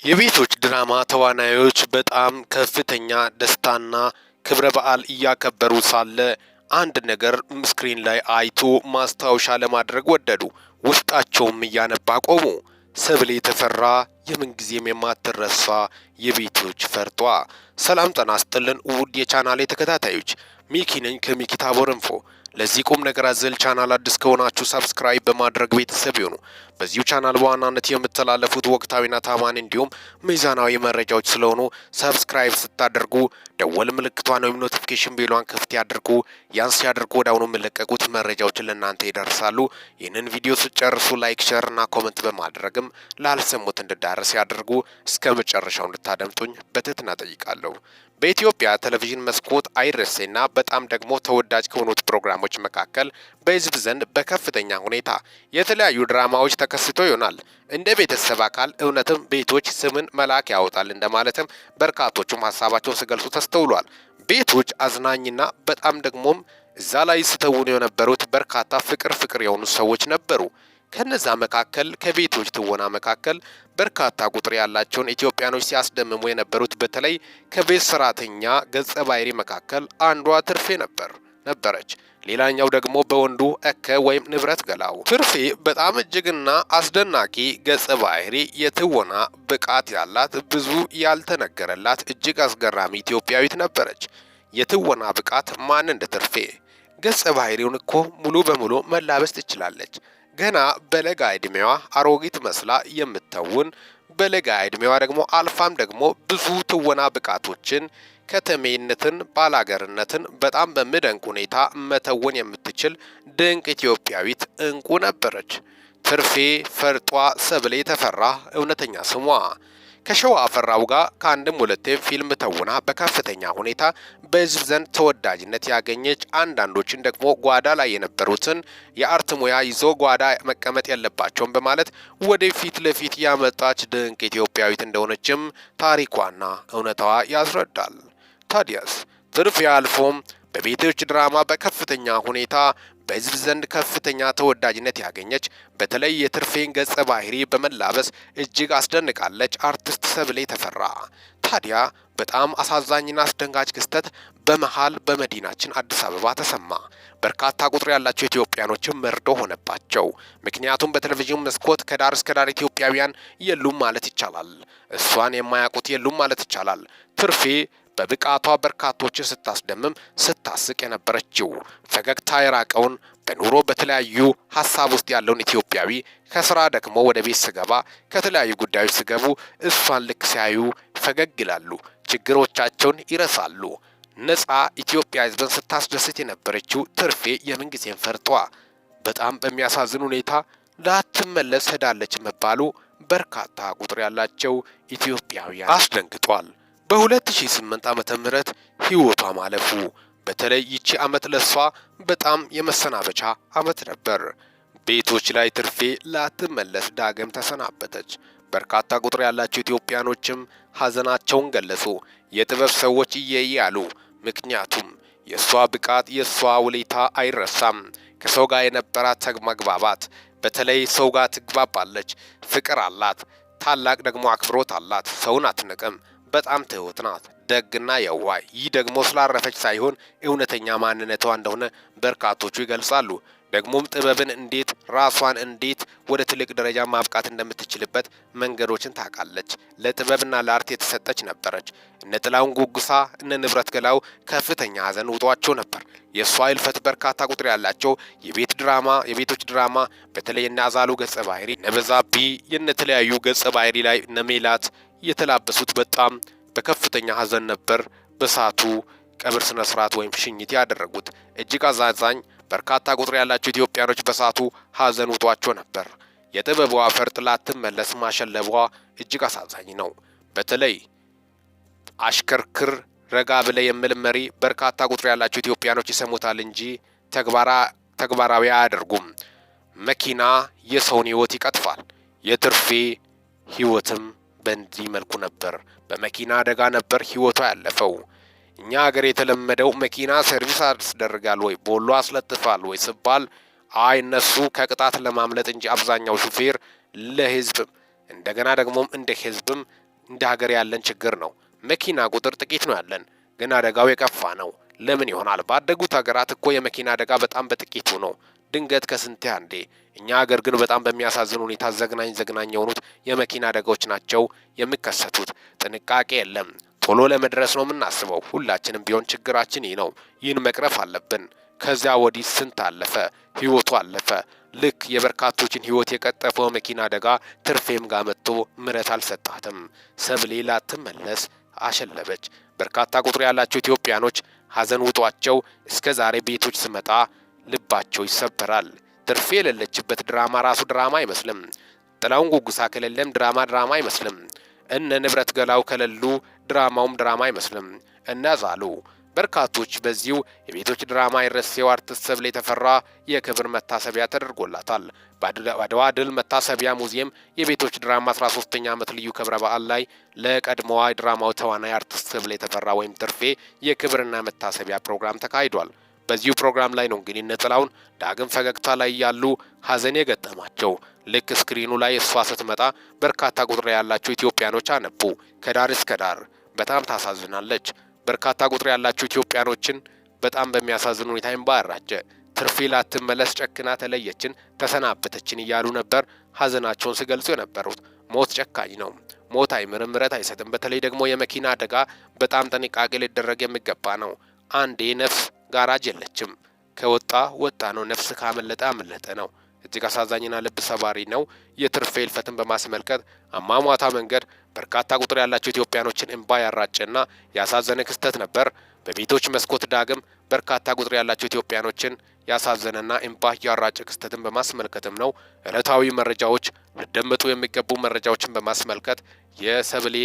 የቤቶች ድራማ ተዋናዮች በጣም ከፍተኛ ደስታና ክብረ በዓል እያከበሩ ሳለ አንድ ነገር ስክሪን ላይ አይቶ ማስታወሻ ለማድረግ ወደዱ። ውስጣቸውም እያነባ ቆሙ። ሰብሌ ተፈራ የምንጊዜም የማትረሳ የቤቶች ፈርጧ። ሰላም ጤና ይስጥልን ውድ የቻናሌ ተከታታዮች፣ ሚኪ ነኝ ከሚኪ ታቦር ኢንፎ። ለዚህ ቁም ነገር አዘል ቻናል አዲስ ከሆናችሁ ሰብስክራይብ በማድረግ ቤተሰብ ይሁኑ። በዚሁ ቻናል በዋናነት የምትተላለፉት ወቅታዊና ታማኝ እንዲሁም ሚዛናዊ መረጃዎች ስለሆኑ ሰብስክራይብ ስታደርጉ ደወል ምልክቷን ወይም ኖቲፊኬሽን ቤሏን ክፍት ያድርጉ። ያን ሲያደርጉ ወዲያውኑ የሚለቀቁት መረጃዎች ለእናንተ ይደርሳሉ። ይህንን ቪዲዮ ስጨርሱ ላይክ፣ ሼር እና ኮመንት በማድረግም ላልሰሙት እንድዳረስ ያድርጉ። እስከ መጨረሻው እንድታደምጡኝ በትህትና ጠይቃለሁ። በኢትዮጵያ ቴሌቪዥን መስኮት አይረሴና በጣም ደግሞ ተወዳጅ ከሆኑት ፕሮግራሞች መካከል በሕዝብ ዘንድ በከፍተኛ ሁኔታ የተለያዩ ድራማዎች ተከስተው ይሆናል። እንደ ቤተሰብ አካል እውነትም ቤቶች ስምን መልአክ ያወጣል እንደማለትም በርካቶቹም ሀሳባቸውን ሲገልጹ ተስተውሏል። ቤቶች አዝናኝና በጣም ደግሞም እዛ ላይ ስተውኑ የነበሩት በርካታ ፍቅር የሆኑ ሰዎች ነበሩ። ከነዛ መካከል ከቤቶች ትወና መካከል በርካታ ቁጥር ያላቸውን ኢትዮጵያኖች ሲያስደምሙ የነበሩት በተለይ ከቤት ሰራተኛ ገጸ ባህሪ መካከል አንዷ ትርፌ ነበረች። ሌላኛው ደግሞ በወንዱ እከ ወይም ንብረት ገላው። ትርፌ በጣም እጅግና አስደናቂ ገጸ ባህሪ የትወና ብቃት ያላት ብዙ ያልተነገረላት እጅግ አስገራሚ ኢትዮጵያዊት ነበረች። የትወና ብቃት ማን እንደ ትርፌ! ገጸ ባህሪውን እኮ ሙሉ በሙሉ መላበስ ትችላለች። ገና በለጋ እድሜዋ አሮጊት መስላ የምትተውን በለጋ እድሜዋ ደግሞ አልፋም ደግሞ ብዙ ትወና ብቃቶችን ከተሜነትን ባላገርነትን በጣም በሚደንቅ ሁኔታ መተወን የምትችል ድንቅ ኢትዮጵያዊት እንቁ ነበረች። ትርፌ ፈርጧ ሰብሌ ተፈራ እውነተኛ ስሟ። ከሸዋ አፈራው ጋር ከአንድም ሁለቴ ፊልም ተውና በከፍተኛ ሁኔታ በሕዝብ ዘንድ ተወዳጅነት ያገኘች፣ አንዳንዶችን ደግሞ ጓዳ ላይ የነበሩትን የአርት ሙያ ይዞ ጓዳ መቀመጥ የለባቸውም በማለት ወደ ፊት ለፊት ያመጣች ድንቅ ኢትዮጵያዊት እንደሆነችም ታሪኳና እውነታዋ ያስረዳል። ታዲያስ ትርፌ አልፎም በቤቶች ድራማ በከፍተኛ ሁኔታ በሕዝብ ዘንድ ከፍተኛ ተወዳጅነት ያገኘች፣ በተለይ የትርፌን ገጸ ባህሪ በመላበስ እጅግ አስደንቃለች አርቲስት ሰብሌ ተፈራ። ታዲያ በጣም አሳዛኝና አስደንጋጭ ክስተት በመሃል በመዲናችን አዲስ አበባ ተሰማ። በርካታ ቁጥር ያላቸው ኢትዮጵያኖችም መርዶ ሆነባቸው። ምክንያቱም በቴሌቪዥን መስኮት ከዳር እስከ ዳር ኢትዮጵያውያን የሉም ማለት ይቻላል። እሷን የማያውቁት የሉም ማለት ይቻላል። ትርፌ በብቃቷ በርካቶችን ስታስደምም ስታስቅ የነበረችው፣ ፈገግታ የራቀውን በኑሮ በተለያዩ ሀሳብ ውስጥ ያለውን ኢትዮጵያዊ ከስራ ደክሞ ወደ ቤት ስገባ ከተለያዩ ጉዳዮች ስገቡ እሷን ልክ ሲያዩ ፈገግ ይላሉ፣ ችግሮቻቸውን ይረሳሉ። ነፃ ኢትዮጵያ ሕዝብን ስታስደስት የነበረችው ትርፌ የምንጊዜም ፈርጧ በጣም በሚያሳዝን ሁኔታ ላትመለስ ሄዳለች መባሉ በርካታ ቁጥር ያላቸው ኢትዮጵያውያን አስደንግጧል። በ2008 ዓመተ ምህረት ህይወቷ ማለፉ በተለይ ይቺ ዓመት ለሷ በጣም የመሰናበቻ ዓመት ነበር። ቤቶች ላይ ትርፌ ላትመለስ ዳግም ተሰናበተች። በርካታ ቁጥር ያላቸው ኢትዮጵያኖችም ሀዘናቸውን ገለጹ። የጥበብ ሰዎች እየያሉ ምክንያቱም የሷ ብቃት የሷ ውለታ አይረሳም። ከሰው ጋር የነበራት መግባባት፣ በተለይ ሰው ጋር ትግባባለች፣ ፍቅር አላት፣ ታላቅ ደግሞ አክብሮት አላት፣ ሰውን አትንቅም፣ በጣም ትሁት ናት፣ ደግና የዋህ። ይህ ደግሞ ስላረፈች ሳይሆን እውነተኛ ማንነቷ እንደሆነ በርካቶቹ ይገልጻሉ። ደግሞም ጥበብን እንዴት ራሷን እንዴት ወደ ትልቅ ደረጃ ማብቃት እንደምትችልበት መንገዶችን ታውቃለች። ለጥበብና ለአርት የተሰጠች ነበረች። እነ ጥላሁን ጉጉሳ እነ ንብረት ገላው ከፍተኛ ሀዘን ውጧቸው ነበር። የእሷ ህልፈት በርካታ ቁጥር ያላቸው የቤቶች ድራማ በተለይ እነ አዛሉ ገጸ ባህሪ ነበዛቢ የነተለያዩ ገጸ ባህሪ ላይ ነሜላት የተላበሱት በጣም በከፍተኛ ሀዘን ነበር በሳቱ ቀብር ስነ ስርዓት ወይም ሽኝት ያደረጉት። እጅግ አዛዛኝ በርካታ ቁጥር ያላቸው ኢትዮጵያኖች በሳቱ ሀዘን ውጧቸው ነበር። የጥበቧ ፈርጥ ላትመለስ ማሸለቧ እጅግ አሳዛኝ ነው። በተለይ አሽከርክር ረጋ ብለ የሚል መሪ በርካታ ቁጥር ያላቸው ኢትዮጵያኖች ይሰሙታል እንጂ ተግባራዊ አያደርጉም። መኪና የሰውን ህይወት ይቀጥፋል። የትርፌ ህይወትም በእንዲህ መልኩ ነበር። በመኪና አደጋ ነበር ህይወቷ ያለፈው። እኛ ሀገር የተለመደው መኪና ሰርቪስ አስደርጋል ወይ ቦሎ አስለጥፋል ወይ ሲባል አይ እነሱ ከቅጣት ለማምለጥ እንጂ አብዛኛው ሹፌር ለህዝብ እንደገና ደግሞም እንደ ህዝብም እንደ ሀገር ያለን ችግር ነው። መኪና ቁጥር ጥቂት ነው ያለን፣ ግን አደጋው የከፋ ነው። ለምን ይሆናል? ባደጉት ሀገራት እኮ የመኪና አደጋ በጣም በጥቂቱ ነው፣ ድንገት ከስንቴ አንዴ። እኛ ሀገር ግን በጣም በሚያሳዝን ሁኔታ ዘግናኝ የሆኑት የመኪና አደጋዎች ናቸው የሚከሰቱት። ጥንቃቄ የለም። ቶሎ ለመድረስ ነው የምናስበው። ሁላችንም ቢሆን ችግራችን ይህ ነው። ይህን መቅረፍ አለብን። ከዚያ ወዲህ ስንት አለፈ፣ ህይወቱ አለፈ። ልክ የበርካቶችን ህይወት የቀጠፈው መኪና አደጋ ትርፌም ጋር መጥቶ ምረት አልሰጣትም። ሰብሌ ላትመለስ አሸለበች። በርካታ ቁጥር ያላቸው ኢትዮጵያኖች ሀዘን ውጧቸው እስከ ዛሬ ቤቶች ስመጣ ልባቸው ይሰበራል። ትርፌ የሌለችበት ድራማ ራሱ ድራማ አይመስልም። ጥላሁን ጉጉሳ ከሌለም ድራማ አይመስልም። እነ ንብረት ገላው ከሌሉ ድራማውም ድራማ አይመስልም። እነ ዛሉ በርካቶች በዚሁ የቤቶች ድራማ የረሴው አርቲስት ሰብለ የተፈራ የክብር መታሰቢያ ተደርጎላታል። በአድዋ ድል መታሰቢያ ሙዚየም የቤቶች ድራማ 13ኛ ዓመት ልዩ ክብረ በዓል ላይ ለቀድሞዋ የድራማው ተዋናይ አርቲስት ሰብለ የተፈራ ወይም ትርፌ የክብርና መታሰቢያ ፕሮግራም ተካሂዷል። በዚሁ ፕሮግራም ላይ ነው እንግዲህ እነ ጥላሁን ዳግም ፈገግታ ላይ ያሉ ሀዘን የገጠማቸው። ልክ ስክሪኑ ላይ እሷ ስትመጣ በርካታ ቁጥር ያላቸው ኢትዮጵያኖች አነቡ ከዳር እስከ ዳር። በጣም ታሳዝናለች። በርካታ ቁጥር ያላቸው ኢትዮጵያኖችን በጣም በሚያሳዝን ሁኔታ እንባ ያራጨ። ትርፌ ላትመለስ ጨክና ተለየችን፣ ተሰናበተችን እያሉ ነበር ሀዘናቸውን ሲገልጹ የነበሩት። ሞት ጨካኝ ነው። ሞት አይምርም፣ ምሕረት አይሰጥም። በተለይ ደግሞ የመኪና አደጋ በጣም ጥንቃቄ ሊደረግ የሚገባ ነው። አንዴ ነፍስ ጋራጅ የለችም። ከወጣ ወጣ ነው። ነፍስ ካመለጠ አመለጠ ነው። እጅግ አሳዛኝና ልብ ሰባሪ ነው። የትርፌ ህልፈትን በማስመልከት አሟሟቷ መንገድ በርካታ ቁጥር ያላቸው ኢትዮጵያኖችን እንባ ያራጨና ያሳዘነ ክስተት ነበር። በቤቶች መስኮት ዳግም በርካታ ቁጥር ያላቸው ኢትዮጵያኖችን ያሳዘነና እንባ ያራጨ ክስተትን በማስመልከትም ነው ዕለታዊ መረጃዎች ሊደመጡ የሚገቡ መረጃዎችን በማስመልከት የሰብሌ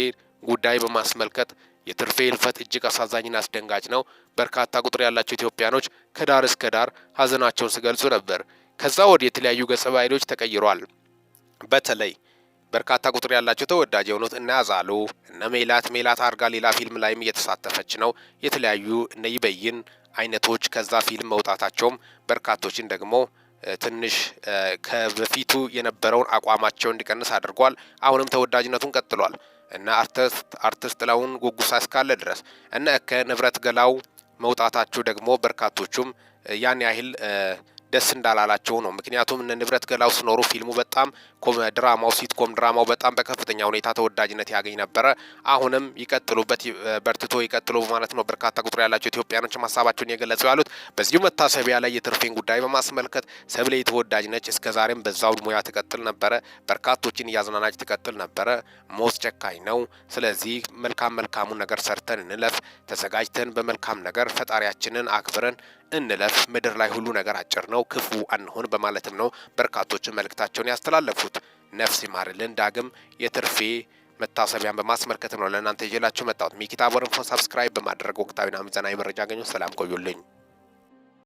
ጉዳይ በማስመልከት የትርፌ ህልፈት እጅግ አሳዛኝና አስደንጋጭ ነው። በርካታ ቁጥር ያላቸው ኢትዮጵያኖች ከዳር እስከ ዳር ሀዘናቸውን ሲገልጹ ነበር። ከዛ ወዲህ የተለያዩ ገጸ ባህሪዎች ተቀይሯል። በተለይ በርካታ ቁጥር ያላቸው ተወዳጅ የሆኑት እነ አዛሉ እነ ሜላት አርጋ ሌላ ፊልም ላይም እየተሳተፈች ነው። የተለያዩ እነ ይበይን አይነቶች ከዛ ፊልም መውጣታቸውም በርካቶችን ደግሞ ትንሽ ከበፊቱ የነበረውን አቋማቸው እንዲቀንስ አድርጓል። አሁንም ተወዳጅነቱን ቀጥሏል። እና አርቲስት ጥላሁን ጉጉሳ እስካለ ድረስ እነ ንብረት ገላው መውጣታቸው ደግሞ በርካቶቹም ያን ያህል ደስ እንዳላላቸው ነው። ምክንያቱም እነ ንብረት ገላው ሲኖሩ ፊልሙ በጣም ድራማው ሲትኮም ድራማው በጣም በከፍተኛ ሁኔታ ተወዳጅነት ያገኝ ነበረ። አሁንም ይቀጥሉበት፣ በርትቶ ይቀጥሉ ማለት ነው። በርካታ ቁጥር ያላቸው ኢትዮጵያኖች ሀሳባቸውን የገለጹ ያሉት በዚሁ መታሰቢያ ላይ የትርፌን ጉዳይ በማስመልከት ሰብለ ተወዳጅ ነች። እስከዛሬም በዛው ሙያ ትቀጥል ነበረ። በርካቶችን እያዝናናች ትቀጥል ነበረ። ሞት ጨካኝ ነው። ስለዚህ መልካሙን ነገር ሰርተን እንለፍ። ተዘጋጅተን በመልካም ነገር ፈጣሪያችንን አክብረን እንለፍ። ምድር ላይ ሁሉ ነገር አጭር ነው፣ ክፉ አንሆን በማለትም ነው በርካቶችን መልእክታቸውን ያስተላለፉት። ነፍስ ይማርልን። ዳግም የትርፌ መታሰቢያን በማስመልከት ነው ለእናንተ ይዤላችሁ መጣሁት። ሚኪታ ቦረንፎ ሰብስክራይብ በማድረግ ወቅታዊና ሚዛናዊ መረጃ አገኙ። ሰላም ቆዩልኝ።